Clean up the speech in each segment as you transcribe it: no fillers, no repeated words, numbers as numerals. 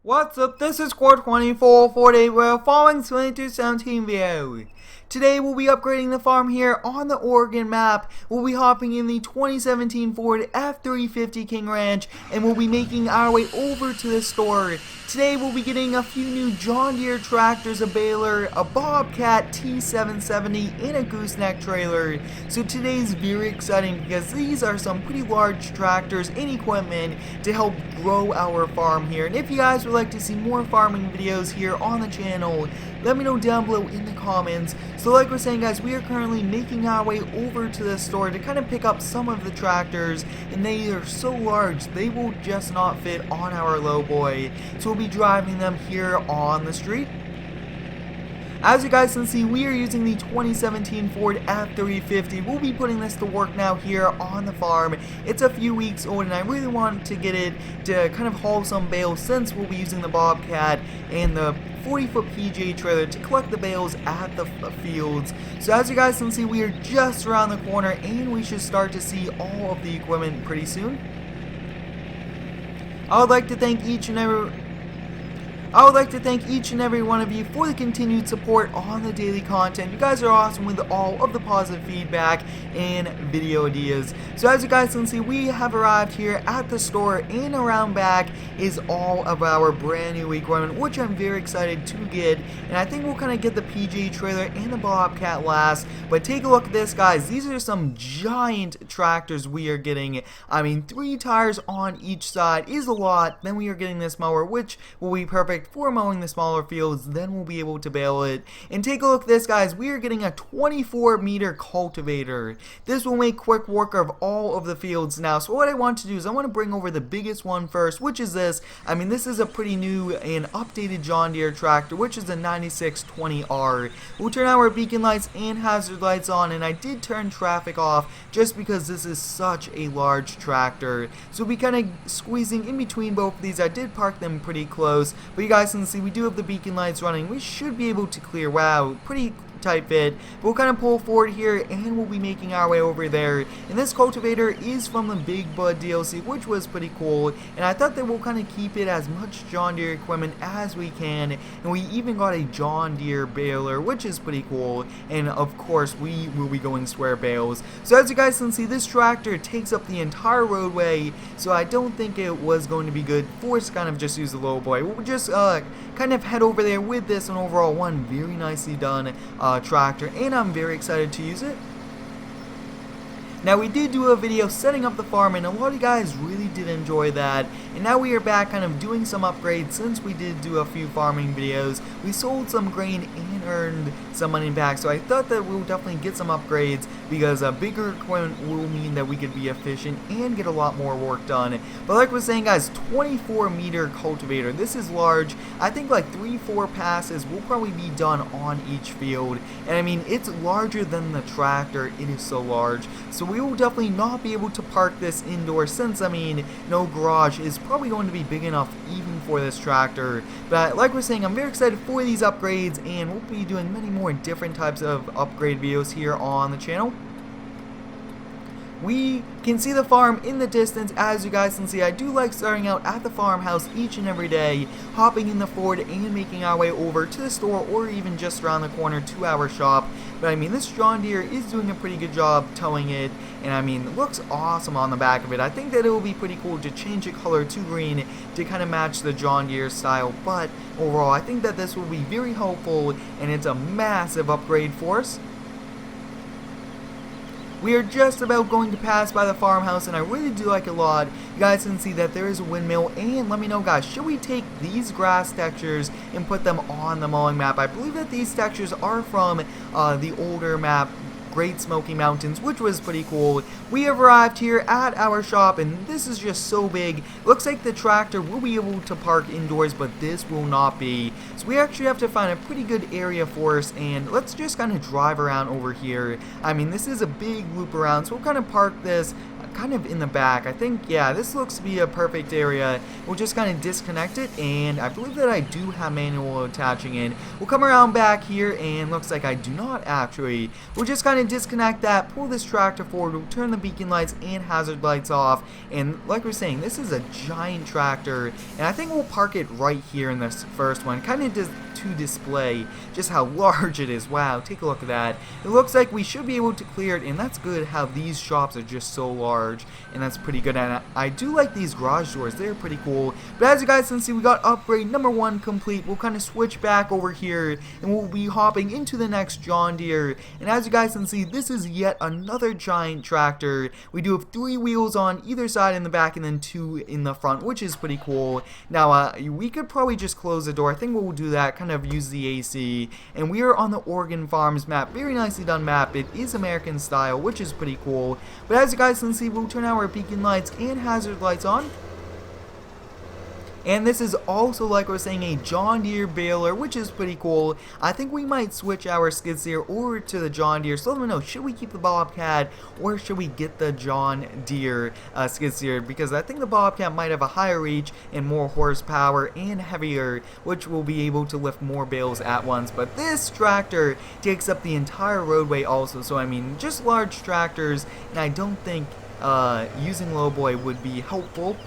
What's up, this is Core 24 for the following 2217 video. Today we'll be upgrading the farm here on the Oregon map. We'll be hopping in the 2017 Ford F350 King Ranch and we'll be making our way over to the store. Today we'll be getting a few new John Deere tractors, a baler, a Bobcat T770, and a gooseneck trailer. So today's very exciting because these are some pretty large tractors and equipment to help grow our farm here. And if you guys would like to see more farming videos here on the channel, let me know down below in the comments. So like we're saying, guys, we are currently making our way over to the store to kind of pick up some of the tractors, and they are so large they will just not fit on our lowboy. So we'll be driving them here on the street. As you guys can see, we are using the 2017 Ford F350. We'll be putting this to work now here on the farm. It's a few weeks old and I really want to get it to kind of haul some bales since we'll be using the Bobcat and the 40-foot PJ trailer to collect the bales at the fields. So as you guys can see, we are just around the corner and we should start to see all of the equipment pretty soon. I would like to thank each and every one of you for the continued support on the daily content. You guys are awesome with all of the positive feedback and video ideas. So as you guys can see, we have arrived here at the store, and around back is all of our brand new equipment, which I'm very excited to get. And I think we'll kind of get the PJ trailer and the Bobcat last. But take a look at this, guys. These are some giant tractors we are getting. I mean, 3 tires on each side is a lot. Then we are getting this mower, which will be perfect for mowing the smaller fields. Then we'll be able to bale it. And take a look at this, guys. We are getting a 24-meter cultivator. This will make quick work of all of the fields now. So what I want to do is I want to bring over the biggest one first, which is this. I mean, this is a pretty new and updated John Deere tractor, which is the 9620R. We'll turn our beacon lights and hazard lights on, and I did turn traffic off just because this is such a large tractor. So we'll be kind of squeezing in between both of these. I did park them pretty close, but you guys can see we do have the beacon lights running. We should be able to clear. Wow, pretty tight fit. We'll kind of pull forward here and we'll be making our way over there. And this cultivator is from the Big Bud DLC, which was pretty cool, and I thought that we'll kind of keep it as much John Deere equipment as we can. And we even got a John Deere baler, which is pretty cool, and of course we will be going square bales. So as you guys can see, this tractor takes up the entire roadway, so I don't think it was going to be good for us to kind of just use the low boy. We'll just kind of head over there with this, and overall one very nicely done tractor, and I'm very excited to use it. Now, we did do a video setting up the farm, and a lot of you guys really did enjoy that. And now we are back kind of doing some upgrades since we did do a few farming videos. We sold some grain and earned some money back, so I thought that we'll definitely get some upgrades because a bigger equipment will mean that we could be efficient and get a lot more work done. But like I was saying, guys, 24-meter cultivator. This is large. I think like 3-4 passes will probably be done on each field. And I mean, it's larger than the tractor. It is so large. So we will definitely not be able to park this indoors since, I mean, no garage is probably going to be big enough even for this tractor. But like we're saying, I'm very excited for these upgrades, and we'll be doing many more different types of upgrade videos here on the channel. We can see the farm in the distance. As you guys can see, I do like starting out at the farmhouse each and every day, hopping in the Ford and making our way over to the store or even just around the corner to our shop. But I mean, this John Deere is doing a pretty good job towing it, and I mean, it looks awesome on the back of it. I think that it will be pretty cool to change the color to green to kind of match the John Deere style, but overall I think that this will be very helpful, and it's a massive upgrade for us. We are just about going to pass by the farmhouse, and I really do like it a lot. You guys can see that there is a windmill, and let me know, guys, should we take these grass textures and put them on the mowing map? I believe that these textures are from the older map, Great Smoky Mountains, which was pretty cool. We have arrived here at our shop, and this is just so big. Looks like the tractor will be able to park indoors, but this will not be. So we actually have to find a pretty good area for us, and let's just kind of drive around over here. I mean, this is a big loop around, so we'll kind of park this kind of in the back. I think, yeah, this looks to be a perfect area. We'll just kind of disconnect it, and I believe that I do have manual attaching in. We'll come around back here, and looks like I do not actually. We'll just kind of disconnect that, pull this tractor forward, we'll turn the beacon lights and hazard lights off, and like we're saying, this is a giant tractor, and I think we'll park it right here in this first one, kind of to display just how large it is. Wow, take a look at that. It looks like we should be able to clear it, and that's good how these shops are just so large, and that's pretty good. And I do like these garage doors, they're pretty cool. But as you guys can see, we got upgrade number 1 complete. We'll kind of switch back over here, and we'll be hopping into the next John Deere. And as you guys can see, this is yet another giant tractor. We do have 3 wheels on either side in the back, and then 2 in the front, which is pretty cool. Now, we could probably just close the door. I think we'll do that, kind of use the AC. And we are on the Oregon Farms map. Very nicely done map. It is American style, which is pretty cool. But as you guys can see, we'll turn our beacon lights and hazard lights on. And this is also, like we're saying, a John Deere baler, which is pretty cool. I think we might switch our skid steer over to the John Deere. So let me know, should we keep the Bobcat or should we get the John Deere skid steer? Because I think the Bobcat might have a higher reach and more horsepower and heavier, which will be able to lift more bales at once. But this tractor takes up the entire roadway also. So I mean, just large tractors, and I don't think using lowboy would be helpful.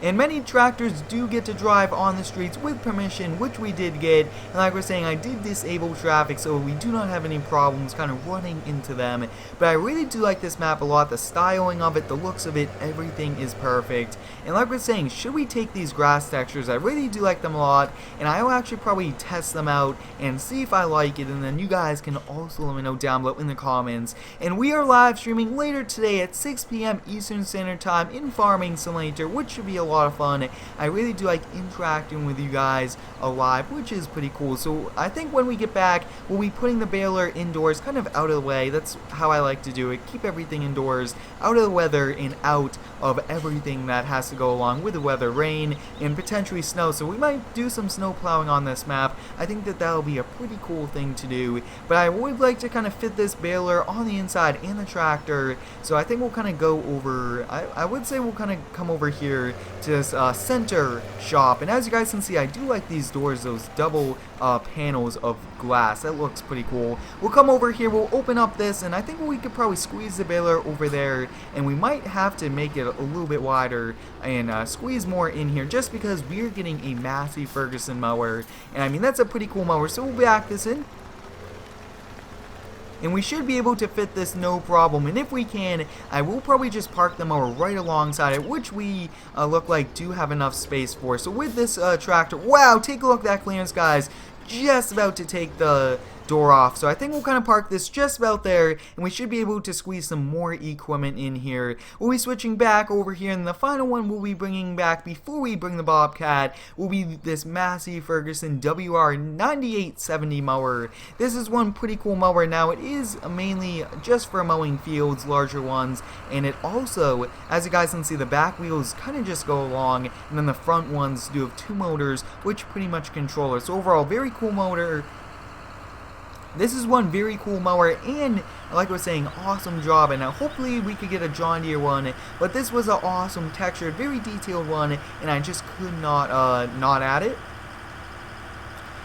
And many tractors do get to drive on the streets with permission, which we did get. And like we're saying, I did disable traffic, so we do not have any problems kind of running into them. But I really do like this map a lot. The styling of it, the looks of it, everything is perfect. And like we're saying, should we take these grass textures? I really do like them a lot. And I will actually probably test them out and see if I like it. And then you guys can also let me know down below in the comments. And we are live streaming later today at 6 p.m. Eastern Standard Time in Farming Simulator, which should be a lot of fun. I really do like interacting with you guys live, which is pretty cool. So I think when we get back, we'll be putting the baler indoors, kind of out of the way. That's how I like to do it. Keep everything indoors, out of the weather and out of everything that has to go along with the weather, rain and potentially snow. So we might do some snow plowing on this map. I think that that'll be a pretty cool thing to do. But I would like to kind of fit this baler on the inside and the tractor. So I think we'll kind of go over, I would say we'll kind of come over here to this center shop. And as you guys can see, I do like these doors, those double panels of glass. That looks pretty cool. We'll come over here, we'll open up this, and I think we could probably squeeze the baler over there, and we might have to make it a little bit wider and squeeze more in here just because we're getting a Massey Ferguson mower. And I mean, that's a pretty cool mower. So we'll back this in, and we should be able to fit this no problem. And if we can, I will probably just park the mower right alongside it, which we look like do have enough space for. So with this tractor, wow, take a look at that clearance, guys. Just about to take the door off. So I think we'll kind of park this just about there, and we should be able to squeeze some more equipment in here. We'll be switching back over here, and the final one we'll be bringing back before we bring the Bobcat will be this Massey Ferguson WR9870 mower. This is one pretty cool mower. Now it is mainly just for mowing fields, larger ones, and it also, as you guys can see, the back wheels kind of just go along, and then the front ones do have 2 motors, which pretty much control it. So overall, very cool motor. This is one very cool mower, and like I was saying, awesome job. And hopefully we could get a John Deere one, but this was an awesome textured, very detailed one, and I just could not add it.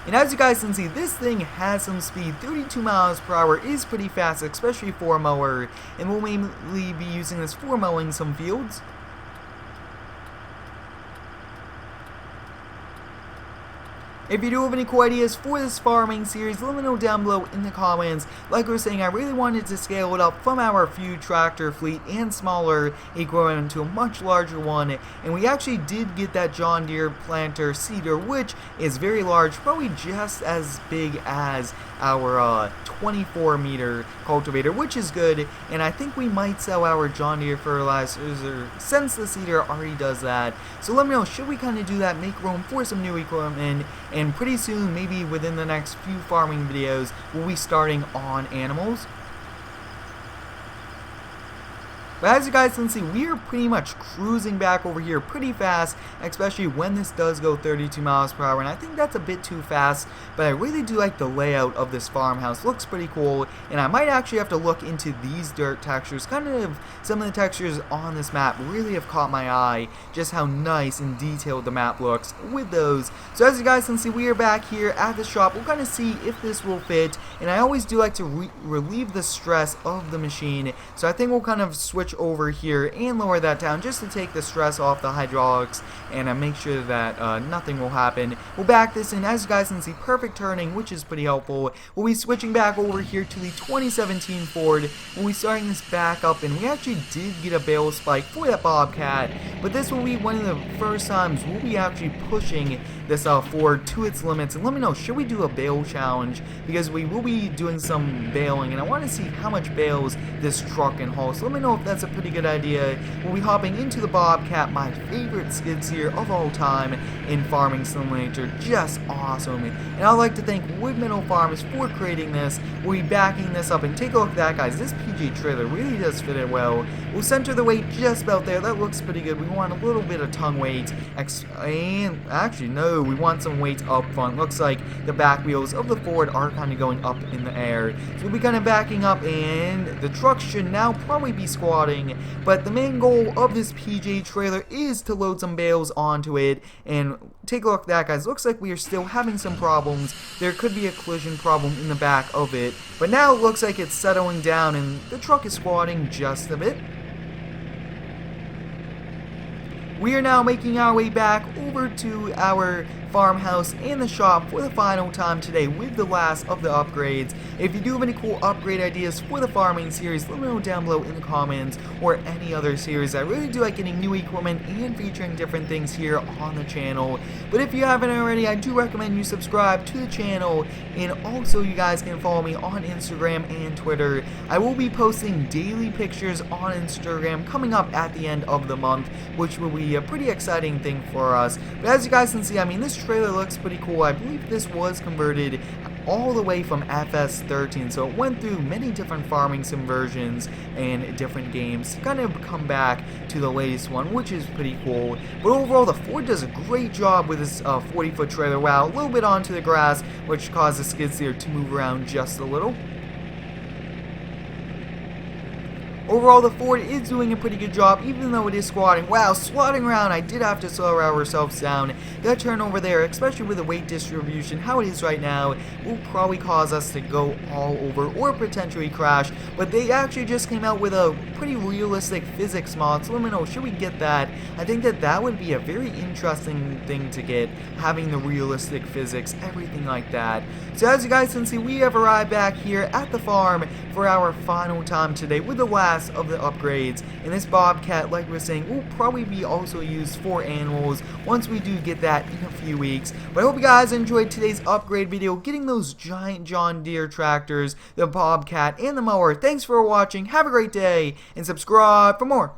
And as you guys can see, this thing has some speed. 32 miles per hour is pretty fast, especially for a mower, and we'll mainly be using this for mowing some fields. If you do have any cool ideas for this farming series, let me know down below in the comments. Like I was saying, I really wanted to scale it up from our few tractor fleet and smaller equipment to a much larger one. And we actually did get that John Deere planter seeder, which is very large, probably just as big as our 24 meter cultivator, which is good. And I think we might sell our John Deere fertilizer since the seeder already does that. So let me know, should we kind of do that, make room for some new equipment? And pretty soon, maybe within the next few farming videos, we'll be starting on animals. But as you guys can see, we are pretty much cruising back over here pretty fast, especially when this does go 32 miles per hour, and I think that's a bit too fast, but I really do like the layout of this farmhouse. Looks pretty cool, and I might actually have to look into these dirt textures. Kind of some of the textures on this map really have caught my eye, just how nice and detailed the map looks with those. So as you guys can see, we are back here at the shop. We'll kind of see if this will fit, and I always do like to relieve the stress of the machine, so I think we'll kind of switch over here and lower that down just to take the stress off the hydraulics and make sure that nothing will happen. We'll back this in. As you guys can see, perfect turning, which is pretty helpful. We'll be switching back over here to the 2017 Ford. We'll be starting this back up, and we actually did get a bale spike for that Bobcat, but this will be one of the first times we'll be actually pushing this Ford to its limits. And let me know, should we do a bale challenge, because we will be doing some baling, and I want to see how much bales this truck can haul. So let me know if that's a pretty good idea. We'll be hopping into the Bobcat, my favorite skid steer of all time in Farming Simulator. Just awesome. And I'd like to thank Wood Meadow Farms for creating this. We'll be backing this up, and take a look at that, guys. This PJ trailer really does fit it well. We'll center the weight just about there. That looks pretty good. We want a little bit of tongue weight, and actually no, we want some weight up front. Looks like the back wheels of the Ford are kind of going up in the air, so we'll be kind of backing up, and the truck should now probably be squatting. But the main goal of this PJ trailer is to load some bales onto it, and take a look at that, guys. Looks like we are still having some problems. There could be a collision problem in the back of it, but now it looks like it's settling down and the truck is squatting just a bit. We are now making our way back over to our farmhouse and the shop for the final time today with the last of the upgrades. If you do have any cool upgrade ideas for the farming series, let me know down below in the comments, or any other series. I really do like getting new equipment and featuring different things here on the channel. But if you haven't already, I do recommend you subscribe to the channel, and also you guys can follow me on Instagram and Twitter. I will be posting daily pictures on Instagram coming up at the end of the month, which will be a pretty exciting thing for us. But as you guys can see, I mean, this trailer looks pretty cool. I believe this was converted all the way from FS13, so it went through many different farming sim versions and different games to kind of come back to the latest one, which is pretty cool. But overall, the Ford does a great job with this 40-foot trailer. Wow, a little bit onto the grass, which caused the skid steer to move around just a little. Overall, the Ford is doing a pretty good job, even though it is squatting. Wow, squatting around, I did have to slow ourselves down. That turn over there, especially with the weight distribution, how it is right now, will probably cause us to go all over or potentially crash. But they actually just came out with a pretty realistic physics mod, so let me know, should we get that? I think that that would be a very interesting thing to get, having the realistic physics, everything like that. So as you guys can see, we have arrived back here at the farm for our final time today with the last of the upgrades. And this Bobcat, like we were saying, will probably be also used for animals once we do get that in a few weeks. But I hope you guys enjoyed today's upgrade video, getting those giant John Deere tractors, the Bobcat, and the mower. Thanks for watching, have a great day, and subscribe for more.